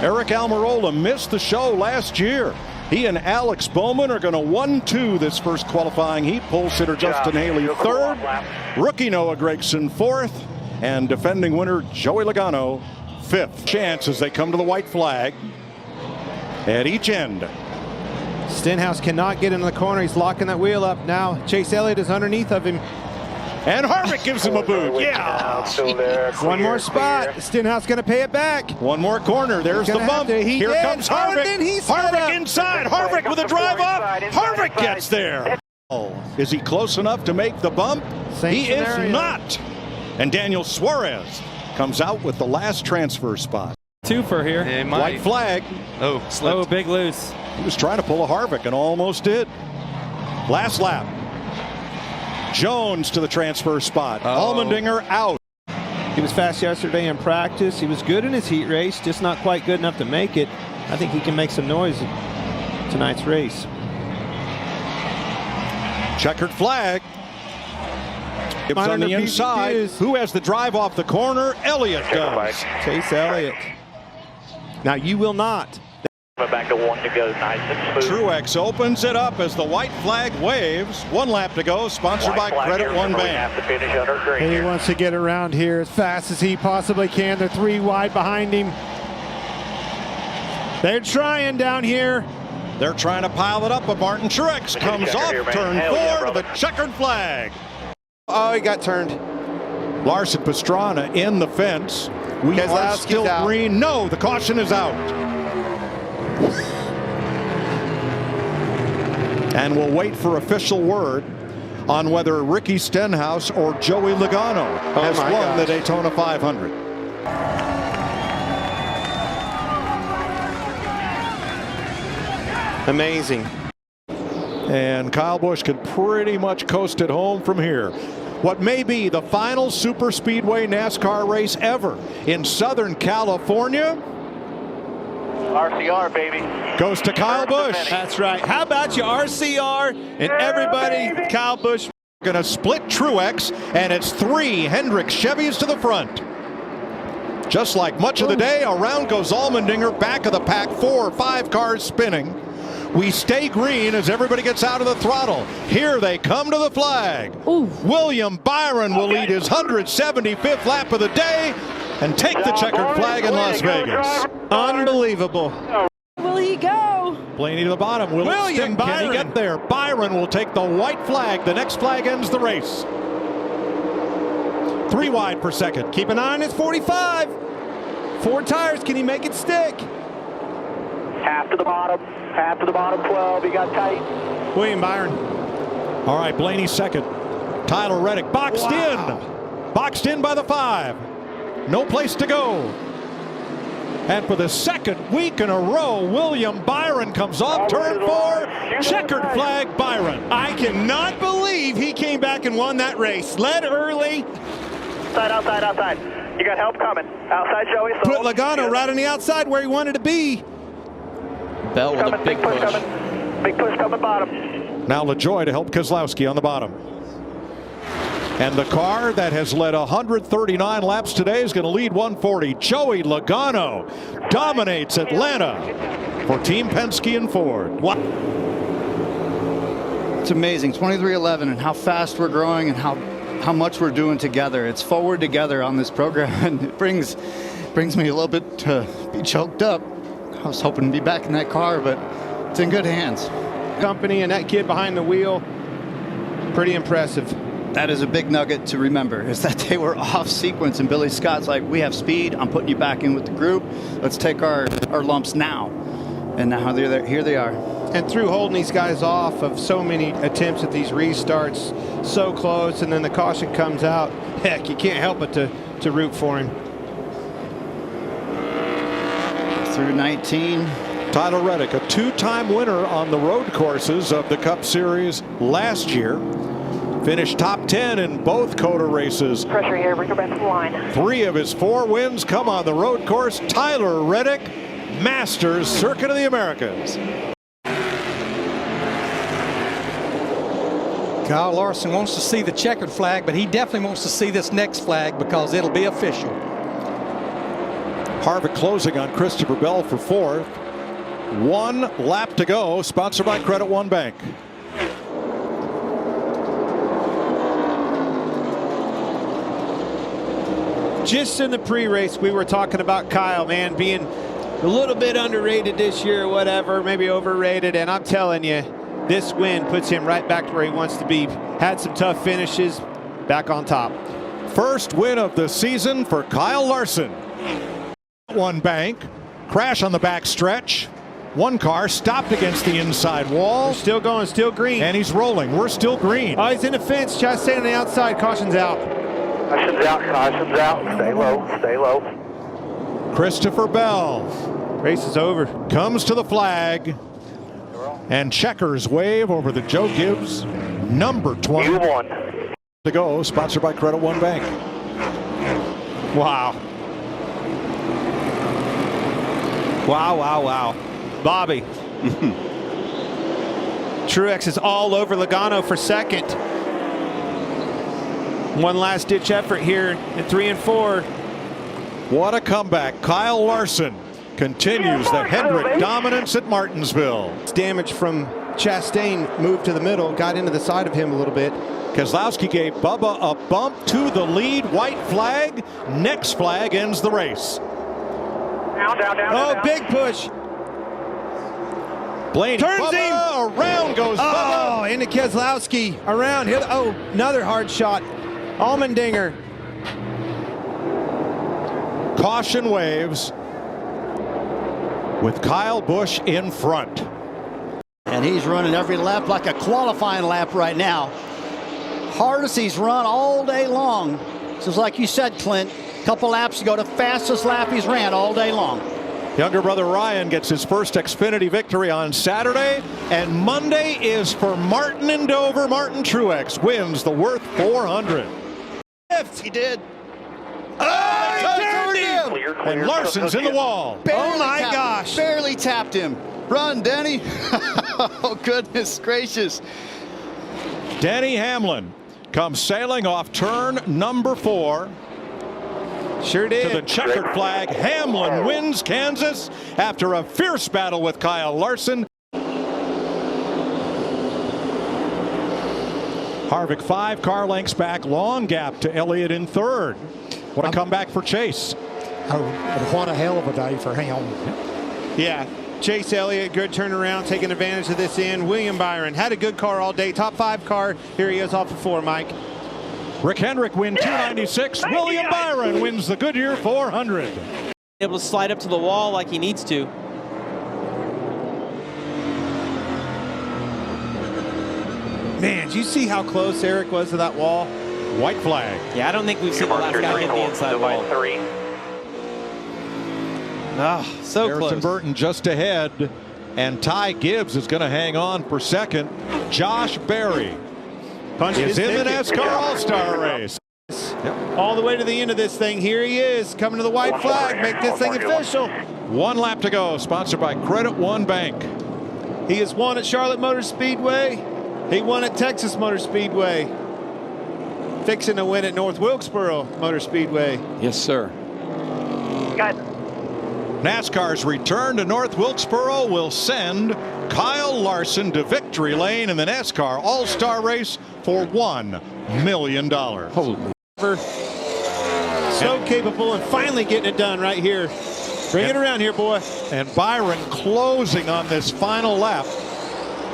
Eric Almirola missed the show last year. He and Alex Bowman are going to 1-2 this first qualifying heat. Pole sitter Justin Haley third, rookie Noah Gragson fourth, and defending winner Joey Logano fifth. Chance as they come to the white flag at each end. Stenhouse cannot get into the corner. He's locking that wheel up now. Chase Elliott is underneath of him. And Harvick gives him a boot. Yeah. One more spot. Stenhouse going to pay it back. One more corner. There's the bump. Here comes Harvick. Harvick inside. Harvick with a drive up. Harvick gets there. Is he close enough to make the bump? He is not. And Daniel Suarez comes out with the last transfer spot. Two for here. White flag. Oh, slipped. Oh, big loose. He was trying to pull a Harvick and almost did. Last lap. Jones to the transfer spot. Allmendinger out. He was fast yesterday in practice. He was good in his heat race, just not quite good enough to make it. I think he can make some noise in tonight's race. Checkered flag. It's on the inside. Who has the drive off the corner? Elliott does. Chase Elliott. Now you will not. Back to one to go, nice and smooth. Truex opens it up as the white flag waves. 1 lap to go, sponsored by Credit One Bank. And he wants to get around here as fast as he possibly can. They're 3 wide behind him. They're trying down here. They're trying to pile it up, but Martin Truex comes off turn 4 to the checkered flag. Oh, he got turned. Larson Pastrana in the fence. We are still green. No, the caution is out. And we'll wait for official word on whether Ricky Stenhouse or Joey Logano has won the Daytona 500. Amazing. And Kyle Busch could pretty much coast it home from here. What may be the final super speedway NASCAR race ever in Southern California. RCR, baby. Goes to Kyle Busch. That's right. How about you, RCR and everybody? Kyle Busch. Going to split Truex, and it's 3 Hendrick Chevys to the front. Just like much of the day, around goes Allmendinger, back of the pack, 4 or 5 cars spinning. We stay green as everybody gets out of the throttle. Here they come to the flag. William Byron will lead his 175th lap of the day and take the checkered flag in Las Vegas. Unbelievable. Will he go? Blaney to the bottom. William Byron. Can he get there? Byron will take the white flag. The next flag ends the race. 3 wide per second. Keep an eye on his 45. 4 tires. Can he make it stick? Half to the bottom. Half to the bottom 12. He got tight. William Byron. All right, Blaney second. Tyler Reddick boxed in. Boxed in by the 5. No place to go. And for the second week in a row, William Byron comes off turn 4. Checkered flag Byron. I cannot believe he came back and won that race. Led early. Outside, outside. You got help coming. Outside, Joey. Put Logano right on the outside where he wanted to be. Bell with a big push. Big push coming bottom. Now LaJoie to help Keselowski on the bottom. And the car that has led 139 laps today is going to lead 140. Joey Logano dominates Atlanta for Team Penske and Ford. What? It's amazing, 23-11, and how fast we're growing and how much we're doing together. It's forward together on this program, and it brings me a little bit to be choked up. I was hoping to be back in that car, but it's in good hands. Company and that kid behind the wheel, pretty impressive. That is a big nugget to remember, is that they were off sequence, and Billy Scott's like, we have speed, I'm putting you back in with the group, let's take our lumps now. And now here they are. And through holding these guys off of so many attempts at these restarts, so close, and then the caution comes out, heck, you can't help but to root for him. Through 19. Tyler Reddick, a 2-time winner on the road courses of the Cup Series last year. Finished top 10 in both COTA races. Pressure here, bring her back to the line. 3 of his 4 wins come on the road course. Tyler Reddick, Masters Circuit of the Americas. Kyle Larson wants to see the checkered flag, but he definitely wants to see this next flag because it'll be official. Harvick closing on Christopher Bell for fourth. 1 lap to go, sponsored by Credit One Bank. Just in the pre-race, we were talking about Kyle, man, being a little bit underrated this year or whatever, maybe overrated. And I'm telling you, this win puts him right back to where he wants to be. Had some tough finishes, back on top. First win of the season for Kyle Larson. One bank, crash on the back stretch. One car stopped against the inside wall. We're still going, still green. And he's rolling. We're still green. Oh, he's in the fence. Try to stay on the outside. Caution's out. Caution's out, caution's out. Stay low, stay low. Christopher Bell. Race is over. Comes to the flag. And checkers wave over the Joe Gibbs number 20. You won. To go, sponsored by Credit One Bank. Wow. Wow, wow, wow. Bobby. Truex is all over Logano for second. One last ditch effort here at 3 and 4. What a comeback. Kyle Larson continues the Hendrick dominance at Martinsville. Damage from Chastain moved to the middle, got into the side of him a little bit. Keselowski gave Bubba a bump to the lead. White flag. Next flag ends the race. Down, down, down. Oh, down. big push. Blaney. Turns Bubba, him. Around goes Bubba. Oh, into Keselowski. Around here. Oh, another hard shot. Allmendinger. Caution waves with Kyle Busch in front. And he's running every lap like a qualifying lap right now. Hardest he's run all day long. Just like you said, Clint, a couple laps ago, the fastest lap he's ran all day long. Younger brother Ryan gets his first Xfinity victory on Saturday, and Monday is for Martin in Dover. Martin Truex wins the Worth 400. He did. Oh, he turned him. Clear, clear. And Larson's in the wall. Oh my gosh. Barely tapped him. Run, Denny. Oh, goodness gracious. Denny Hamlin comes sailing off turn number 4. Sure did. To the checkered flag. Hamlin wins Kansas after a fierce battle with Kyle Larson. Harvick 5 car lengths back, long gap to Elliott in third. What a comeback for Chase. Oh, what a hell of a day for him. Yeah. Chase Elliott, good turnaround, taking advantage of this end. William Byron had a good car all day. Top 5 car. Here he is off the 4, Mike. Rick Hendrick win 296. William Byron wins the Goodyear 400. Able to slide up to the wall like he needs to. Man, did you see how close Eric was to that wall? White flag. Yeah, I don't think we've seen the last guy hit the inside wall. 3. Ah, so Harrison close. Burton just ahead, and Ty Gibbs is going to hang on for second. Josh Berry is in the NASCAR All-Star race. All the way to the end of this thing. Here he is, coming to the white flag, make this thing official. 1 lap to go, sponsored by Credit One Bank. He has won at Charlotte Motor Speedway. He won at Texas Motor Speedway. Fixing to win at North Wilkesboro Motor Speedway. Yes, sir. Got NASCAR's return to North Wilkesboro will send Kyle Larson to victory lane in the NASCAR All-Star race for $1 million. Holy. So capable and finally getting it done right here. Bring it around here, boy. And Byron closing on this final lap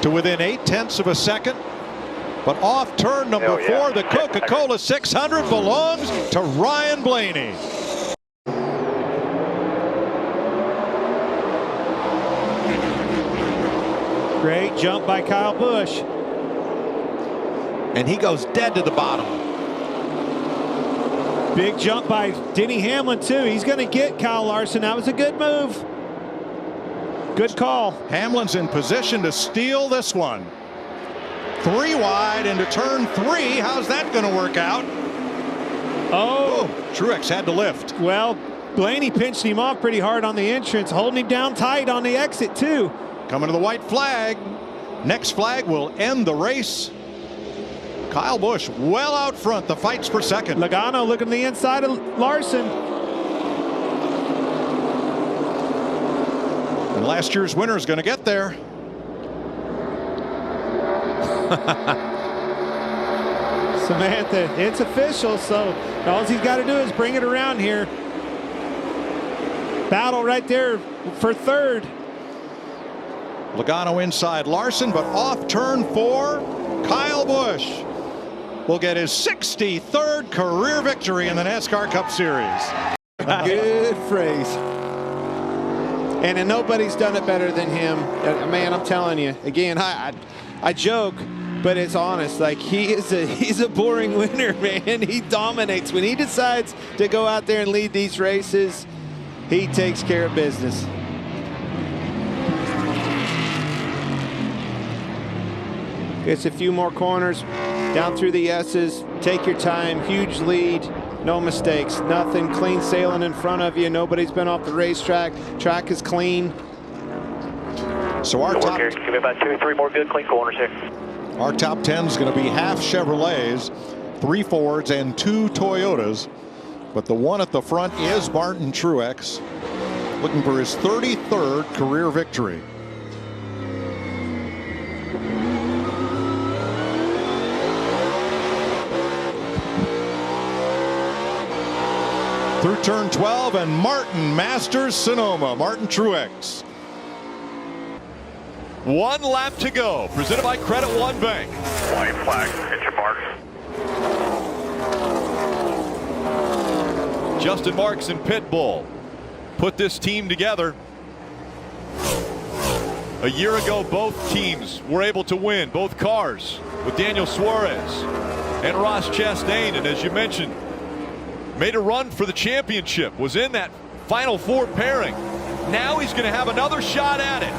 to within 0.8 of a second. But off turn number 4, the Coca-Cola 600 belongs to Ryan Blaney. Great jump by Kyle Busch. And he goes dead to the bottom. Big jump by Denny Hamlin, too. He's going to get Kyle Larson. That was a good move. Good call. Hamlin's in position to steal this one. 3 wide into turn 3. How's that going to work out? Oh. Truex had to lift. Well, Blaney pinched him off pretty hard on the entrance, holding him down tight on the exit, too. Coming to the white flag. Next flag will end the race. Kyle Busch well out front. The fight's for second. Logano looking to the inside of Larson. And last year's winner is going to get there. Samantha, it's official, so all he's got to do is bring it around here. Battle right there for third. Logano inside Larson, but off turn 4. Kyle Busch will get his 63rd career victory in the NASCAR Cup Series. Good phrase. And nobody's done it better than him. Man, I'm telling you. Again, I joke, but it's honest. Like, he's a boring winner, man. He dominates. When he decides to go out there and lead these races, he takes care of business. It's a few more corners down through the S's. Take your time. Huge lead. No mistakes. Nothing. Clean sailing in front of you. Nobody's been off the racetrack. Track is clean. So our top, give me about 2 or 3 more good clean corners here. our top 10 is going to be half Chevrolets, 3 Fords, and 2 Toyotas. But the one at the front is Martin Truex, looking for his 33rd career victory. Through turn 12, and Martin masters Sonoma. Martin Truex. One lap to go. Presented by Credit One Bank. White flag, hit your mark. Justin Marks and Pitbull put this team together. A year ago, both teams were able to win, both cars, with Daniel Suarez and Ross Chastain. And as you mentioned, made a run for the championship, was in that Final Four pairing. Now he's going to have another shot at it.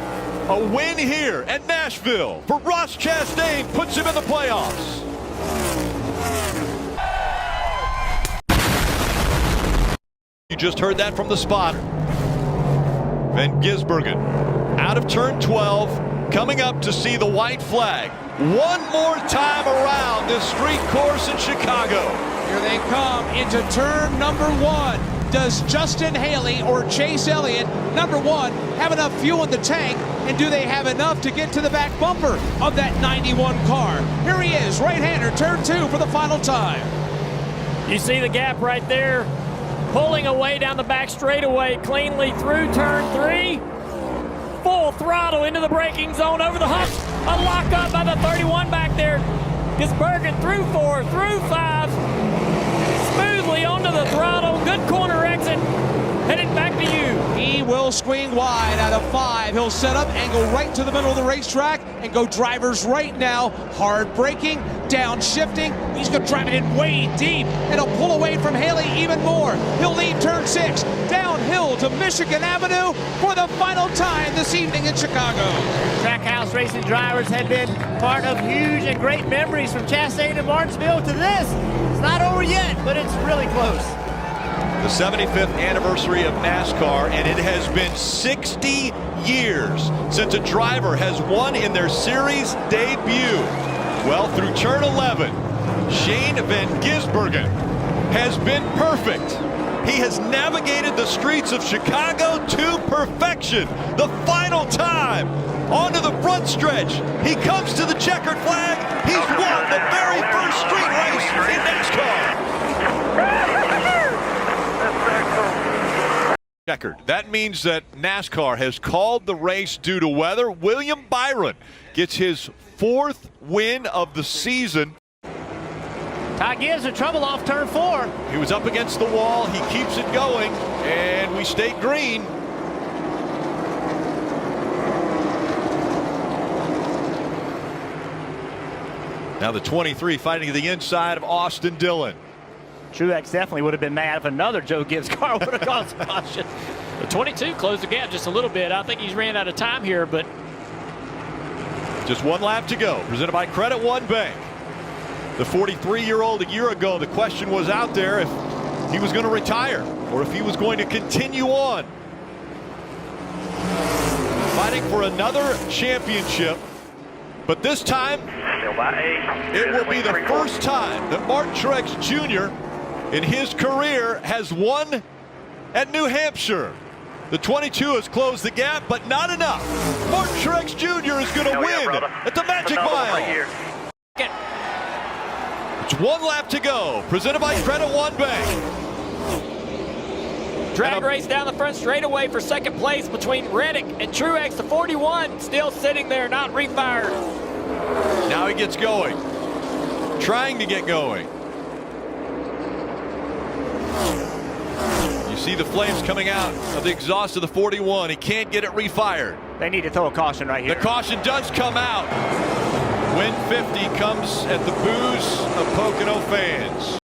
A win here at Nashville for Ross Chastain puts him in the playoffs. You just heard that from the spot. Van Gisbergen out of turn 12, coming up to see the white flag one more time around this street course in Chicago. Here they come into turn number 1. Does Justin Haley or Chase Elliott, number 1, have enough fuel in the tank? And do they have enough to get to the back bumper of that 91 car? Here he is, right-hander, turn 2 for the final time. You see the gap right there, pulling away down the back straightaway, cleanly through turn 3. Full throttle into the braking zone, over the hump. A lock up by the 31 back there. Gisbergen through 4, through 5. Smoothly onto the throttle. Good corner exit. Headed back to you. He will swing wide out of 5. He'll set up and go right to the middle of the racetrack and go driver's right now. Hard braking, downshifting. He's going to drive it in way deep, and he'll pull away from Haley even more. He'll leave turn 6, downhill to Michigan Avenue for the final time this evening in Chicago. Trackhouse racing drivers have been part of huge and great memories from Chastain and Martinsville to this. It's not over yet, but it's really close. The 75th anniversary of NASCAR, and it has been 60 years since a driver has won in their series debut. Well, through turn 11, Shane Van Gisbergen has been perfect. He has navigated the streets of Chicago to perfection. The final time, onto the front stretch. He comes to the checkered flag. He's won the very first street race in NASCAR. Checkered. That means that NASCAR has called the race due to weather. William Byron gets his 4th win of the season. Ty Gibbs in trouble off turn 4. He was up against the wall. He keeps it going, and we stay green. Now the 23 fighting to the inside of Austin Dillon. Truex definitely would have been mad if another Joe Gibbs car would have caused caution. The 22 closed the gap just a little bit. I think he's ran out of time here, but just one lap to go. Presented by Credit One Bank. The 43-year-old a year ago, the question was out there if he was going to retire or if he was going to continue on. Fighting for another championship, but this time it will be the first time that Martin Truex Jr. in his career has won at New Hampshire. The 22 has closed the gap, but not enough. Martin Truex Jr. is going to win at the Magic Mile. It's 1 lap to go. Presented by Credit One Bank. Drag race down the front straightaway for second place between Reddick and Truex. The 41 still sitting there, not refired. Now he gets going. Trying to get going. You see the flames coming out of the exhaust of the 41. He can't get it refired. They need to throw a caution right here. The caution does come out. Win 50 comes at the boos of Pocono fans.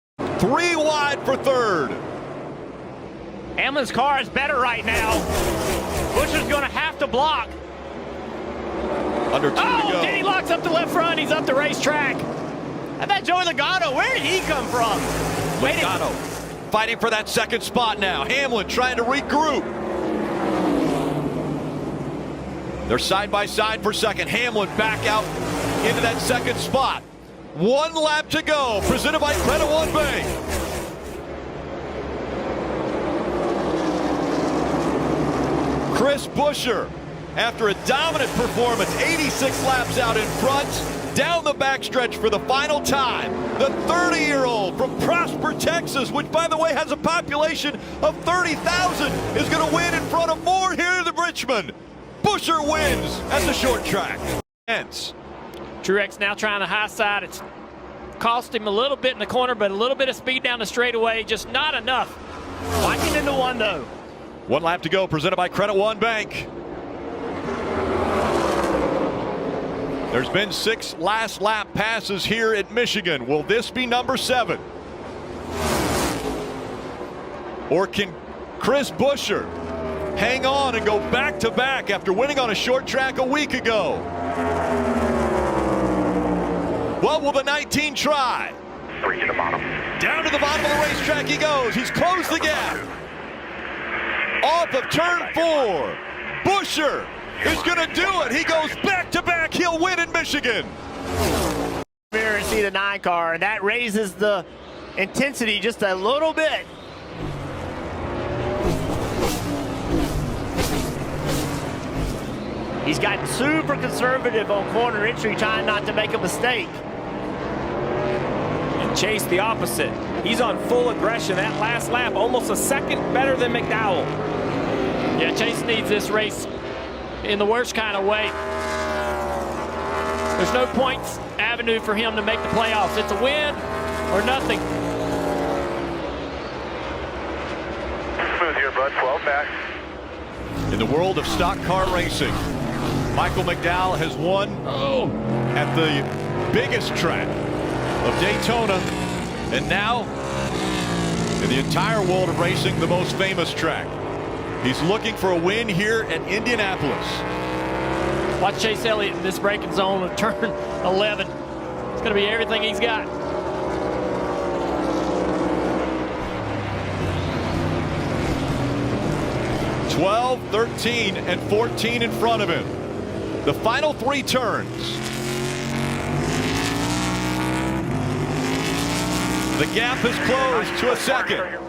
3 wide for third. Hamlin's car is better right now. Buescher's going to have to block. Under 2 to go. Denny locks up the left front. He's up the racetrack. How about Joey Logano? Where did he come from? Logano fighting for that second spot now. Hamlin trying to regroup. They're side by side for second. Hamlin back out into that second spot. 1 lap to go. Presented by Credit One Bank. Chris Buescher, after a dominant performance, 86 laps out in front, down the backstretch for the final time. The 30-year-old from Prosper, Texas, which, by the way, has a population of 30,000, is going to win in front of more here in Richmond. Buescher wins at the short track. Hence. Truex now trying the high side. It's cost him a little bit in the corner, but a little bit of speed down the straightaway, just not enough. Locking into 1, though. 1 lap to go, presented by Credit One Bank. There's been 6 last lap passes here at Michigan. Will this be number 7? Or can Chris Buescher hang on and go back-to-back after winning on a short track a week ago? What will the 19 try? 3 to the bottom. Down to the bottom of the racetrack he goes. He's closed the gap. Off of turn 4. Buescher is going to do it. He goes back-to-back. He'll win in Michigan. Here and see the 9 car, and that raises the intensity just a little bit. He's gotten super conservative on corner entry, trying not to make a mistake. And Chase the opposite. He's on full aggression. That last lap, almost a second better than McDowell. Yeah, Chase needs this race in the worst kind of way. There's no points avenue for him to make the playoffs. It's a win or nothing. Smooth here, bud. 12 back. In the world of stock car racing, Michael McDowell has won at the biggest track of Daytona, and now in the entire world of racing, the most famous track. He's looking for a win here at Indianapolis. Watch Chase Elliott in this braking zone of turn 11. It's going to be everything he's got. "12, 13, and 14 in front of him. The final 3 turns. The gap is closed to a second.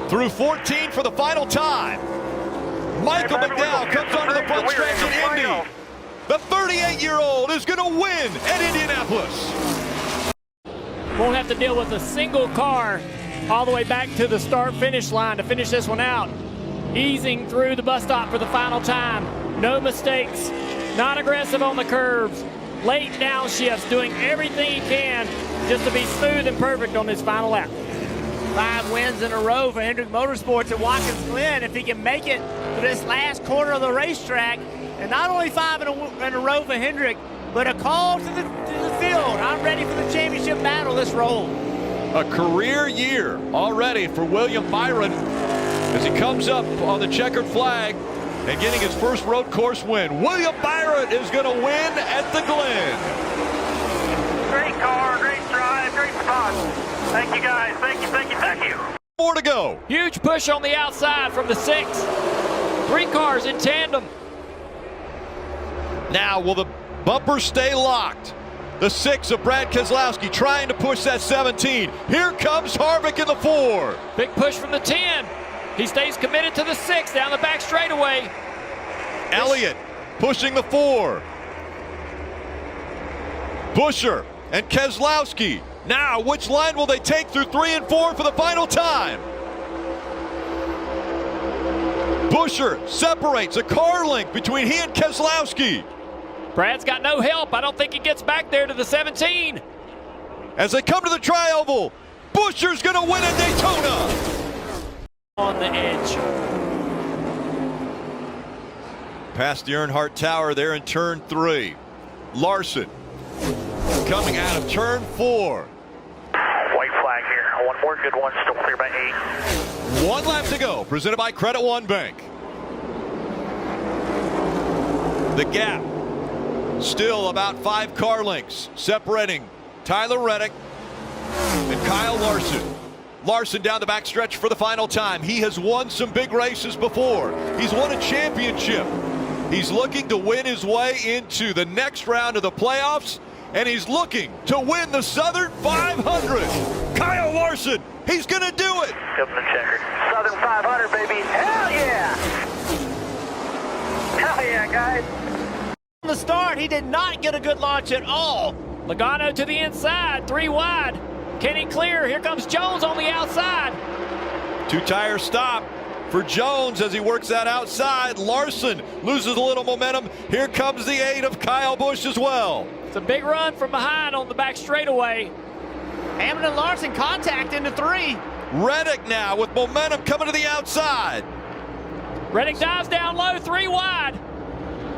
Through 14 for the final time. Michael McDowell comes onto the front stretch in Indy. The 38-year-old is going to win at Indianapolis. Won't have to deal with a single car all the way back to the start-finish line to finish this one out. Easing through the bus stop for the final time. No mistakes. Not aggressive on the curves. Late downshifts, doing everything he can just to be smooth and perfect on this final lap. 5 wins in a row for Hendrick Motorsports at Watkins Glen. If he can make it to this last quarter of the racetrack, and not only 5 in a row for Hendrick, but a call to the field. I'm ready for the championship battle this roll. A career year already for William Byron as he comes up on the checkered flag and getting his first road course win. William Byron is going to win at the Glen. Great car, great drive, great spot. Thank you, guys. Thank you, thank you, thank you. More to go. Huge push on the outside from the 6. 3 cars in tandem. Now, will the bumper stay locked? The 6 of Brad Keselowski trying to push that 17. Here comes Harvick in the 4. Big push from the 10. He stays committed to the 6 down the back straightaway. Elliott pushing the 4. Buescher and Keselowski. Now, which line will they take through 3 and 4 for the final time? Buescher separates a car length between he and Keselowski. Brad's got no help. I don't think he gets back there to the 17. As they come to the tri-oval, Buescher's going to win at Daytona. On the edge. Past the Earnhardt Tower there in turn 3. Larson coming out of turn 4. White flag here. One more good one. Still clear by 8. 1 lap to go. Presented by Credit One Bank. The gap still about 5 car lengths separating Tyler Reddick and Kyle Larson. Larson down the backstretch for the final time. He has won some big races before. He's won a championship. He's looking to win his way into the next round of the playoffs, and he's looking to win the Southern 500. Kyle Larson, he's going to do it. Give him the checker. Southern 500, baby. Hell yeah! Hell yeah, guys. From the start, he did not get a good launch at all. Logano to the inside, 3 wide. Can he clear? Here comes Jones on the outside. 2-tire stop for Jones as he works that outside. Larson loses a little momentum. Here comes the 8 of Kyle Busch as well. It's a big run from behind on the back straightaway. Hammond and Larson contact into 3. Reddick now with momentum coming to the outside. Reddick dives down low, 3 wide.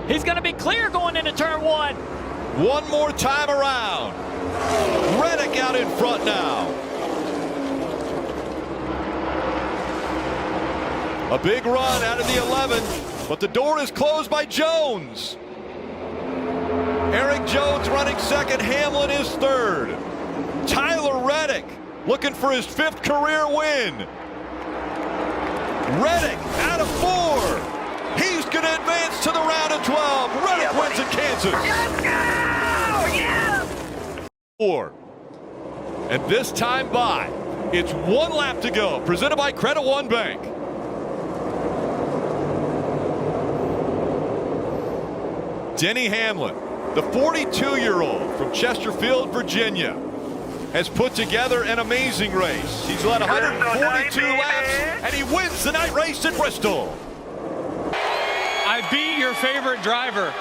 He's going to be clear going into turn 1. One more time around. Reddick out in front now. A big run out of the 11, but the door is closed by Jones. Eric Jones running second, Hamlin is third. Tyler Reddick looking for his 5th career win. Reddick out of 4. He's going to advance to the round of 12. Reddick wins in Kansas. Let's go! Yeah! 4. And this time by, it's 1 lap to go. Presented by Credit One Bank. Denny Hamlin, the 42-year-old from Chesterfield, Virginia, has put together an amazing race. He's led 142 laps, and he wins the night race at Bristol. I beat your favorite driver.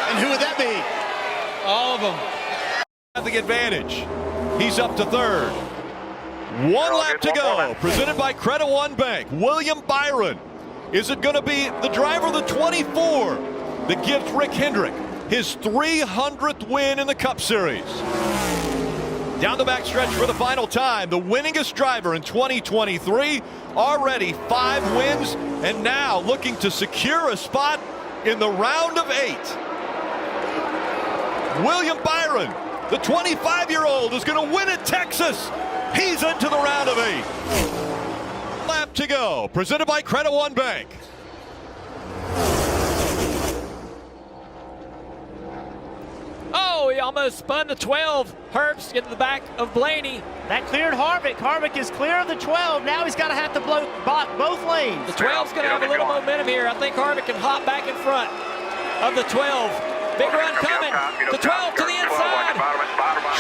And who would that be? All of them. The advantage. He's up to 3rd. 1 lap to go. Presented by Credit One Bank. William Byron. Is it going to be the driver of the 24 that gives Rick Hendrick his 300th win in the Cup Series? Down the backstretch for the final time, the winningest driver in 2023, already 5 wins, and now looking to secure a spot in the round of 8. William Byron, the 25-year-old, is going to win at Texas. He's into the round of 8. Lap to go, presented by Credit One Bank. Oh, he almost spun the 12. Herbst into the back of Blaney. That cleared Harvick. Harvick is clear of the 12. Now he's got to have to block both lanes. The 12's going to have a little momentum here. I think Harvick can hop back in front of the 12. Big run coming. The 12 to the inside.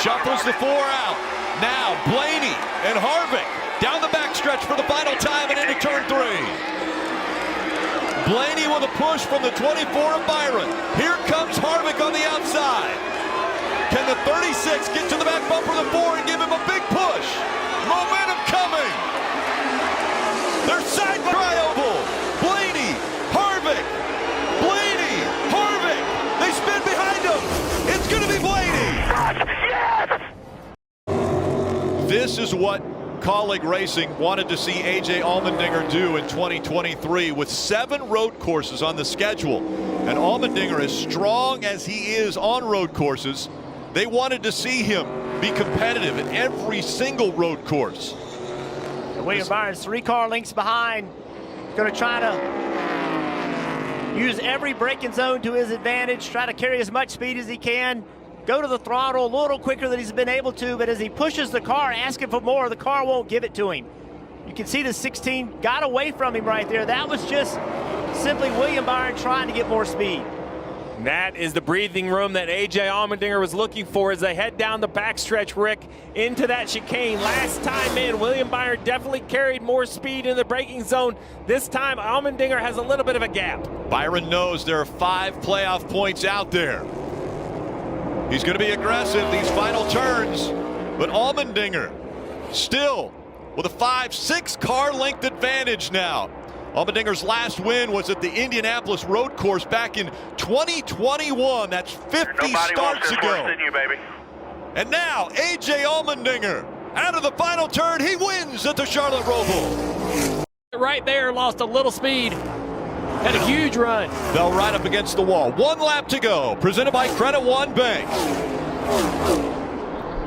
Shuffles the 4 out. Now Blaney and Harvick down the backstretch for the final time and into turn 3. Blaney with a push from the 24 of Byron. Here comes Harvick on the outside. Can the 36 get to the back bumper of the 4 and give him a big push? Momentum coming. They're side by tri-oval. Blaney, Harvick, Blaney, Harvick. They spin behind him. It's going to be Blaney. This is what Colleague Racing wanted to see A.J. Allmendinger do in 2023 with 7 road courses on the schedule. And Allmendinger, as strong as he is on road courses, they wanted to see him be competitive in every single road course. William Byron's 3 car lengths behind. Going to try to use every braking zone to his advantage, try to carry as much speed as he can. Go to the throttle a little quicker than he's been able to, but as he pushes the car, asking for more, the car won't give it to him. You can see the 16 got away from him right there. That was just simply William Byron trying to get more speed. And that is the breathing room that A.J. Allmendinger was looking for as they head down the backstretch, Rick, into that chicane. Last time in, William Byron definitely carried more speed in the braking zone. This time, Allmendinger has a little bit of a gap. Byron knows there are 5 playoff points out there. He's going to be aggressive these final turns, but Allmendinger still with a 5-6 car length advantage now. Allmendinger's last win was at the Indianapolis Road Course back in 2021. That's 50 starts ago. You, baby. And now, A.J. Allmendinger, out of the final turn, he wins at the Charlotte Roval. Right there, lost a little speed. Had a huge run. Bell right up against the wall. 1 lap to go. Presented by Credit One Bank.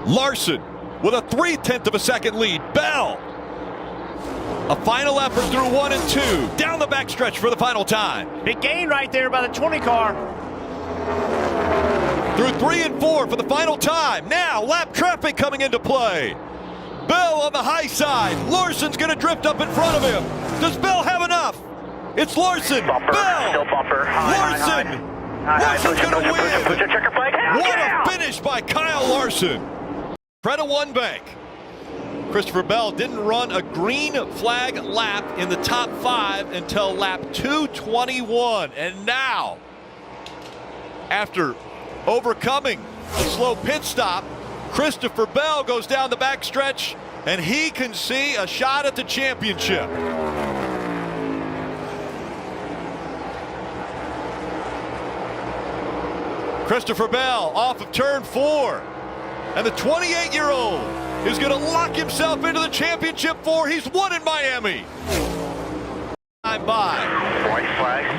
Larson with a 0.3 of a second lead. Bell. A final effort through 1 and 2. Down the backstretch for the final time. Big gain right there by the 20 car. Through 3 and 4 for the final time. Now lap traffic coming into play. Bell on the high side. Larson's going to drift up in front of him. Does Bell have enough? It's Larson. Bumper, Bell. still bumper. Larson. Larson's going to win. Put your checker flag. What a finish by Kyle Larson. Credit One Bank. Christopher Bell didn't run a green flag lap in the top 5 until lap 221. And now, after overcoming a slow pit stop, Christopher Bell goes down the backstretch and he can see a shot at the championship. Christopher Bell off of turn 4. And the 28-year-old is going to lock himself into the championship 4. He's won in Miami. Time by.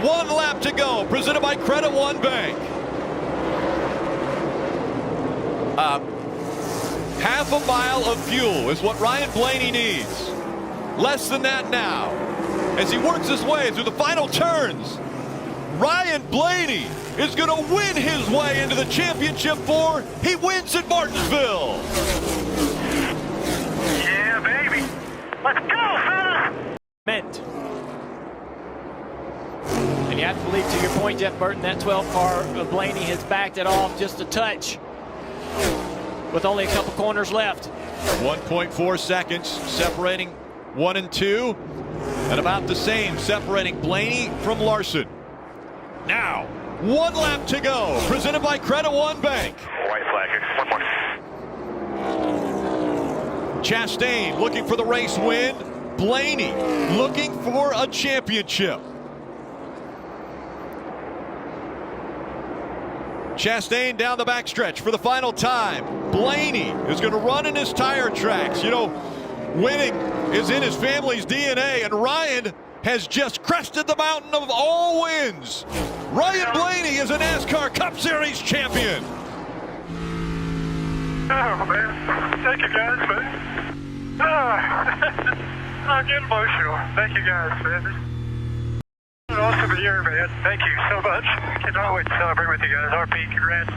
1 lap to go. Presented by Credit One Bank. Half a mile of fuel is what Ryan Blaney needs. Less than that now. As he works his way through the final turns, Ryan Blaney is going to win his way into the championship 4. He wins at Martinsville. Yeah, baby. Let's go, fellas. Meant. And you have to believe, to your point, Jeff Burton, that 12 car of Blaney has backed it off just a touch with only a couple corners left. 1.4 seconds separating 1 and 2, and about the same separating Blaney from Larson. Now, 1 lap to go. Presented by Credit One Bank. White flag. 1 more. Chastain looking for the race win. Blaney looking for a championship. Chastain down the backstretch for the final time. Blaney is going to run in his tire tracks. You know, winning is in his family's DNA, and Ryan has just crested the mountain of all wins. Ryan Blaney is a NASCAR Cup Series champion. Oh, man. Thank you, guys, man. I'm getting emotional. Thank you, guys, man. An awesome year, man. Thank you so much. Cannot wait to celebrate with you guys. RP, congrats.